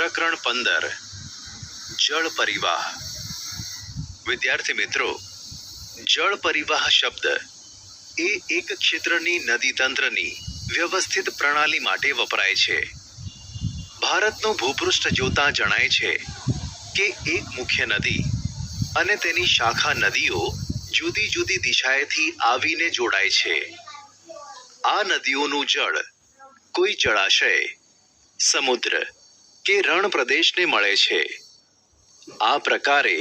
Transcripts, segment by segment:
પ્રકરણ 15 જળ પરિવાહ। વિદ્યાર્થી મિત્રો, જળ પરિવાહ શબ્દ એ એક ક્ષેત્રની નદી તંત્રની વ્યવસ્થિત પ્રણાલી માટે વપરાય છે। ભારતનું ભૂપૃષ્ઠ જોતા જણાય છે કે એક મુખ્ય નદી અને તેની શાખા નદીઓ જુદી જુદી દિશાએથી આવીને જોડાય છે। આ નદીઓનું જળ કોઈ જળાશય, સમુદ્ર કે રણ પ્રદેશને મળે છે। આ પ્રકારે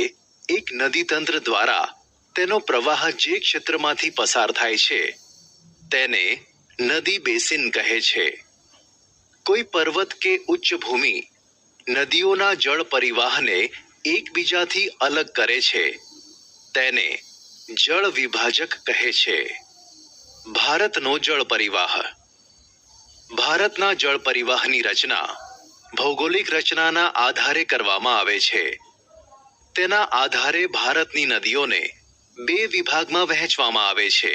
એક નદી તંત્ર દ્વારા તેનો પ્રવાહ જે ક્ષેત્રમાંથી પસાર થાય છે તેને નદી બેસિન કહે છે। કોઈ પર્વત કે ઉચ્ચ ભૂમિ નદીઓના જળ પરિવાહને એકબીજાથી અલગ કરે છે તેને જળ વિભાજક કહે છે। ભારતનો જળ પરિવાહ। ભારતના જળ પરિવાહની રચના ભૌગોલિક રચનાના આધારે કરવામાં આવે છે। તેના આધારે ભારતની નદીઓને બે વિભાગમાં વહેંચવામાં આવે છે।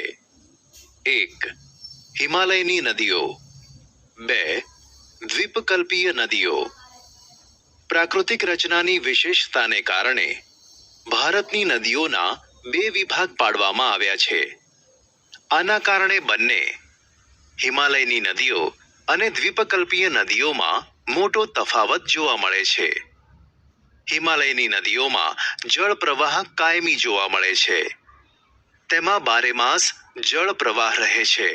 1. હિમાલયની નદીઓ। 2. દ્વીપકલ્પીય નદીઓ। પ્રાકૃતિક રચનાની વિશેષતાને કારણે ભારતની નદીઓના બે વિભાગ પાડવામાં આવ્યા છે। આના કારણે બંને હિમાલયની નદીઓ અને દ્વીપકલ્પીય નદીઓમાં મોટો તફાવત જોવા મળે છે। હિમાલયની નદીઓમાં જળ પ્રવાહ કાયમી જોવા મળે છે। તેમાં બારેમાસ જળ પ્રવાહ રહે છે,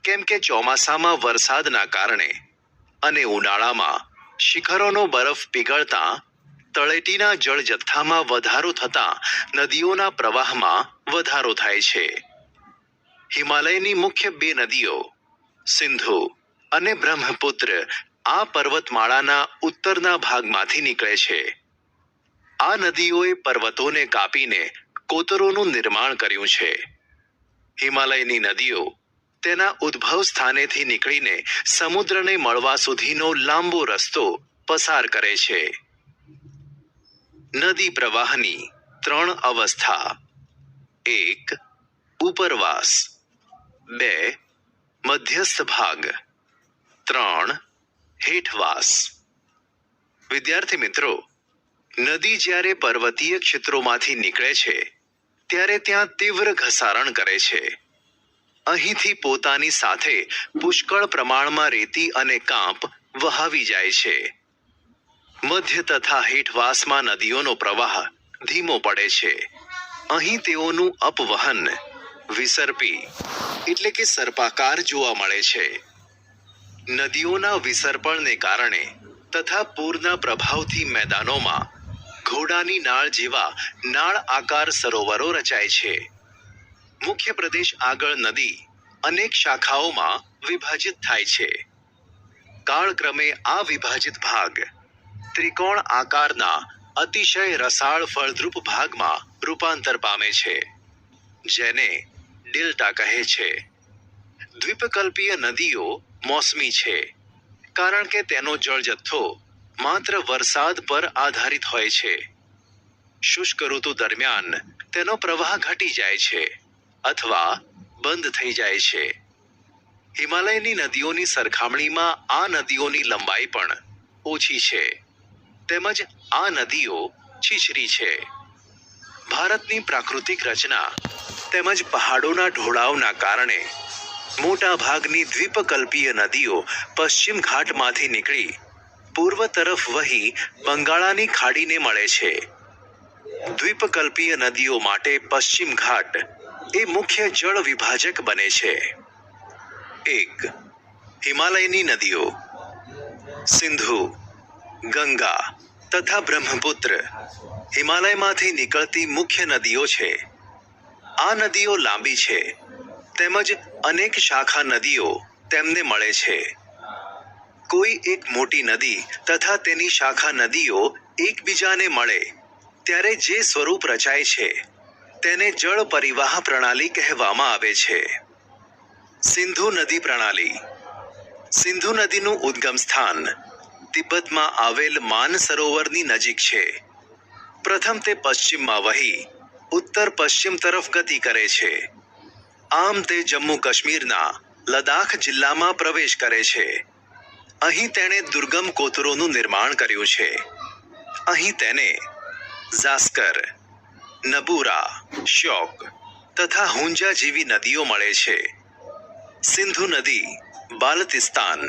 કેમ કે ચોમાસામાં વરસાદના કારણે અને ઉનાળામાં શિખરોનો બરફ પીગળતા તળેટીના જળ જથ્થામાં વધારો થતાં નદીઓના પ્રવાહમાં વધારો થાય છે। હિમાલયની મુખ્ય બે નદીઓ સિંધુ અને બ્રહ્મપુત્ર આ પર્વતમાળાના ઉત્તરના ભાગમાંથી નીકળે છે। આ નદીઓએ પર્વતોને કાપીને કોતરોનું નિર્માણ કર્યું છે। હિમાલયની નદીઓ તેના ઉદ્ભવ સ્થાનેથી નીકળીને સમુદ્રને મળવા સુધીનો લાંબો રસ્તો પસાર કરે છે। નદી પ્રવાહની 3 અવસ્થા। 1. ઉપરવાસ। 2. મધ્યસ્થ ભાગ। 3. હેઠવાસ। વિદ્યાર્થી મિત્રો, નદી જ્યારે પર્વતીય ક્ષેત્રોમાંથી નીકળે છે ત્યારે ત્યાં તીવ્ર ઘસારણ કરે છે। અહીંથી પોતાની સાથે પુષ્કળ પ્રમાણમાં રેતી અને કાંપ વહાવી જાય છે। મધ્ય તથા હેઠવાસમાં નદીઓનો પ્રવાહ ધીમો પડે છે। અહીં તેઓનું અપવહન વિસર્પી એટલે કે સર્પાકાર જોવા મળે છે। નદીઓના વિસર્પણને કારણે તથા પૂરના પ્રભાવથી મેદાનોમાં ઘોડાની નાળ જેવા નાળ આકાર સરોવરો રચાય છે। મુખ્ય પ્રદેશ આગળ નદી અનેક શાખાઓમાં વિભાજિત થાય છે। કાળક્રમે આ વિભાજિત ભાગ ત્રિકોણ આકારના અતિશય રસાળ ફળદ્રુપ ભાગમાં રૂપાંતર પામે છે, જેને ડેલ્ટા કહે છે। દ્વીપકલ્પીય નદીઓ મોસમી છે, કારણ કે તેનો જળ જથ્થો માત્ર વરસાદ પર આધારિત હોય છે। શુષ્ક ઋતુ દરમિયાન તેનો પ્રવાહ ઘટી જાય છે અથવા બંધ થઈ જાય છે। હિમાલયની નદીઓની સરખામણીમાં આ નદીઓની લંબાઈ પણ ઓછી છે, તેમજ આ નદીઓ છીછરી છે। ભારતની પ્રાકૃતિક રચના તેમજ પહાડોના ઢોળાવના કારણે મોટા ભાગની દ્વીપકલ્પીય નદીઓ પશ્ચિમ ઘાટમાંથી નીકળી પૂર્વ તરફ વહી બંગાળાની ખાડીને મળે છે। દ્વીપકલ્પીય નદીઓ માટે પશ્ચિમ ઘાટ એ મુખ્ય જળ વિભાજક બને છે। 1. હિમાલયની નદીઓ। સિંધુ, ગંગા તથા બ્રહ્મપુત્ર હિમાલયમાંથી નીકળતી મુખ્ય નદીઓ છે। આ નદીઓ લાંબી છે તેમજ અનેક શાખા નદીઓ તેમને મળે છે। કોઈ એક મોટી નદી તથા તેની શાખા નદીઓ એકબીજાને મળે ત્યારે જે સ્વરૂપ રચાય છે તેને જળ પરિવાહ પ્રણાલી કહેવામાં આવે છે। સિંધુ નદી પ્રણાલી। સિંધુ નદીનું ઉદ્ગમ સ્થાન તિબ્બતમાં આવેલ માન સરોવરની નજીક છે। પ્રથમ તે પશ્ચિમમાં વહી ઉત્તર પશ્ચિમ તરફ ગતિ કરે છે। આમ તે જમ્મુ કાશ્મીરના લદાખ જિલ્લામાં પ્રવેશ કરે છે અહીં તેણે દુર્ગમ કોતરોનું નિર્માણ કર્યું છે. અહીં તેને ઝાસ્કર, નબુરા, શ્યોક તથા હુંજા જેવી નદીઓ મળે છે. સિંધુ નદી બાલ્ટિસ્તાન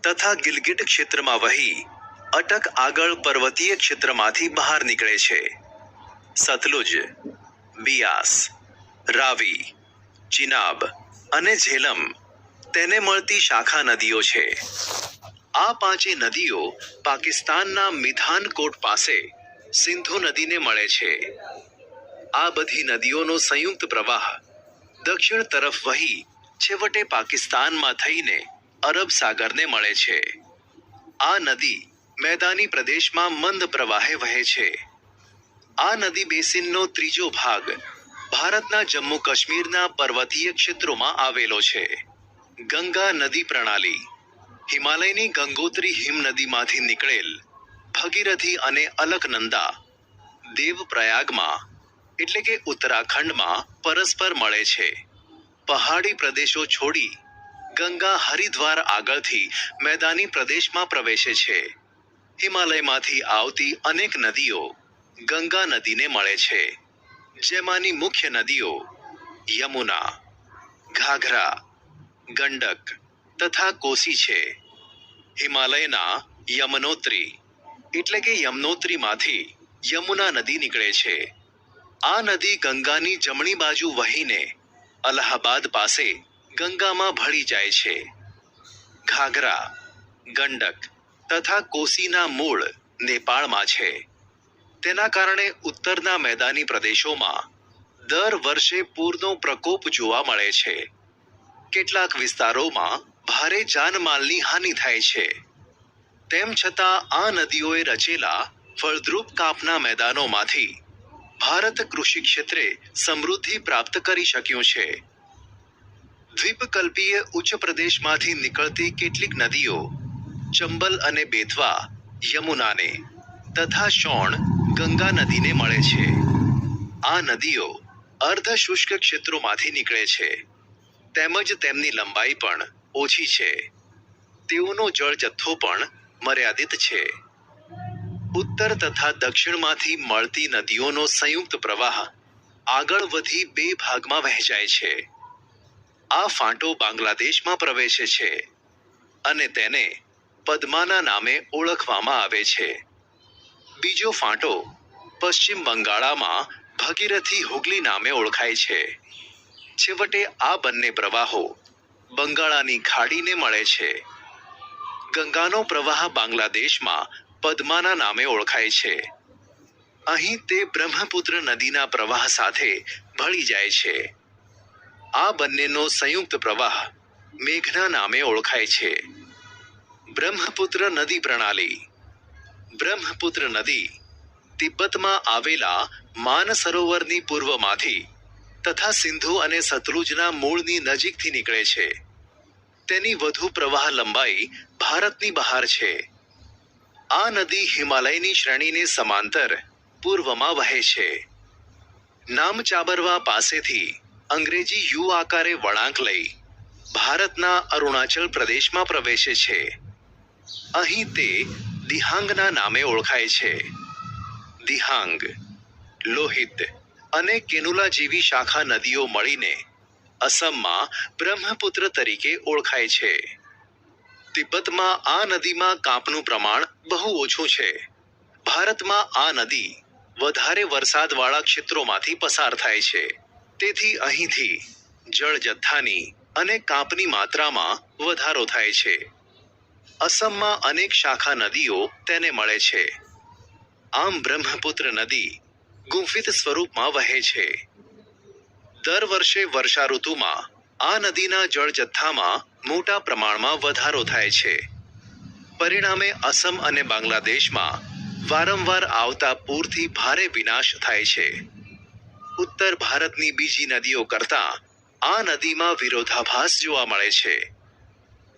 તથા ગિલગિટ ક્ષેત્રમાં વહી અટક આગળ પર્વતીય ક્ષેત્રમાંથી બહાર નીકળે છે. સતલુજ, બિયાસ, રાવી, ચિનાબ અને ઝેલમ તેને મળતી શાખા નદીઓ છે. આ પાંચે નદીઓ પાકિસ્તાનના મિધાનકોટ પાસે સિંધુ નદીને મળે છે. આ બધી નદીઓનો સંયુક્ત પ્રવાહ દક્ષિણ તરફ વહી છેવટે પાકિસ્તાનમાં થઈને અરબ સાગરને મળે છે. આ નદી મેદાની પ્રદેશમાં મંદ પ્રવાહે વહે છે. આ નદી બેસિનનો ત્રીજો ભાગ ભારતના જમ્મુ કાશ્મીરના પર્વતીય ક્ષેત્રોમાં આવેલો છે. ગંગા નદી પ્રણાલી હિમાલયની ગંગોત્રી હિમનદીમાંથી નીકળેલ ભગીરથી અને અલકનંદા દેવપ્રયાગમાં એટલે કે ઉત્તરાખંડમાં પરસ્પર મળે છે. પહાડી પ્રદેશો છોડી ગંગા હરિદ્વાર આગળથી મેદાની પ્રદેશમાં પ્રવેશે છે. હિમાલયમાંથી આવતી અનેક નદીઓ ગંગા નદીને મળે છે. જેમાંની મુખ્ય નદીઓ યમુના, ઘાઘરા, ગંડક તથા કોસી છે. હિમાલયના યમનોત્રી એટલે કે યમનોત્રીમાંથી યમુના નદી નીકળે છે. આ નદી ગંગાની જમણી બાજુ વહીને અલ્હાબાદ પાસે ગંગામાં ભળી જાય છે. ઘાઘરા, ગંડક તથા કોસીના મૂળ નેપાળમાં છે. તેના કારણે ઉત્તરના મેદાની પ્રદેશોમાં દર વર્ષે પૂરનો પ્રકોપ જોવા મળે છે. કેટલાક વિસ્તારોમાં ભારે જાનમાલની હાનિ થાય છે. તેમ છતાં આ નદીઓએ રચેલા ફળદ્રુપ કાપના મેદાનોમાંથી ભારત કૃષિ ક્ષેત્રે સમૃદ્ધિ પ્રાપ્ત કરી શક્યું છે. દ્વીપકલ્પીય ઉચ્ચ પ્રદેશમાંથી નીકળતી કેટલીક નદીઓ ચંબલ અને બેતવા યમુનાને તથા શોણ ગંગા નદીને મળે છે. આ નદીઓ અર્ધ શુષ્ક ક્ષેત્રોમાંથી નીકળે છે તેમજ તેમની લંબાઈ પણ ઓછી છે. તેઓનો જળ જથ્થો પણ મર્યાદિત છે. ઉત્તર તથા દક્ષિણમાંથી મળતી નદીઓનો સંયુક્ત પ્રવાહ આગળ વધી બે ભાગમાં વહેંચાય છે. આ ફાંટો બાંગ્લાદેશમાં પ્રવેશે છે અને તેને પદ્માના નામે ઓળખવામાં આવે છે. બીજો ફાંટો પશ્ચિમ બંગાળામાં ભગીરથી હુગલી નામે ઓળખાય છે. છેવટે આ બંને પ્રવાહો બંગાળાની ખાડીને મળે છે. ગંગાનો પ્રવાહ બાંગ્લાદેશમાં પદ્માના નામે ઓળખાય છે. અહીં તે બ્રહ્મપુત્ર નદીના પ્રવાહ સાથે ભળી જાય છે. આ બંનેનો સંયુક્ત પ્રવાહ મેઘના નામે ઓળખાય છે. બ્રહ્મપુત્ર નદી પ્રણાલી બ્રહ્મપુત્ર નદી તિબ્બતમાં આવેલા માનસરોવરની પૂર્વમાંથી તથા સિંધુ અને સતલુજના મૂળની નજીકથી નીકળે છે. તેની વધુ પ્રવાહ લંબાઈ ભારતની બહાર છે. આ નદી હિમાલયની શ્રેણીને સમાંતર પૂર્વમાં વહે છે. નામચાબરવા પાસેથી અંગ્રેજી યુ આકારે વળાંક લઈ ભારતના અરુણાચલ પ્રદેશમાં પ્રવેશે છે. અહીં તે દિહાંગના નામે ઓળખાય છે. દિહાંગ, લોહિત અને કેનુલા જેવી શાખા નદીઓ મળીને અસમમાં બ્રહ્મપુત્ર તરીકે ઓળખાય છે. તિબ્બતમાં આ નદીમાં કાંપનું પ્રમાણ બહુ ઓછું છે. ભારતમાં આ નદી વધારે વરસાદવાળા ક્ષેત્રોમાંથી પસાર થાય છે. તેથી અહીંથી જળ જથ્થાની અને કાંપની માત્રામાં વધારો થાય છે. અસમમાં અનેક શાખા નદીઓ તેને મળે છે. આમ બ્રહ્મપુત્ર નદી ગુંફિત સ્વરૂપમાં વહે છે. દર વર્ષે વર્ષા ઋતુમાં આ નદીના જળ જથ્થામાં મોટા પ્રમાણમાં વધારો થાય છે. પરિણામે અસમ અને બાંગ્લાદેશમાં વારંવાર આવતા પૂરથી ભારે વિનાશ થાય છે. ઉત્તર ભારતની બીજી નદીઓ કરતાં આ નદીમાં વિરોધાભાસ જોવા મળે છે.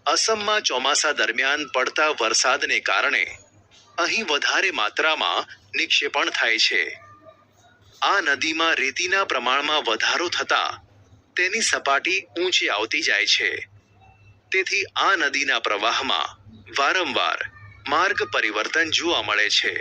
અસમમાં ચોમાસા દરમિયાન પડતા વરસાદને કારણે અહીં વધારે માત્રામાં નિક્ષેપણ થાય છે. આ નદીમાં રેતીના પ્રમાણમાં વધારો થતાં તેની સપાટી ઊંચી આવતી જાય છે. તેથી આ નદીના પ્રવાહમાં વારંવાર માર્ગ પરિવર્તન જોવા મળે છે.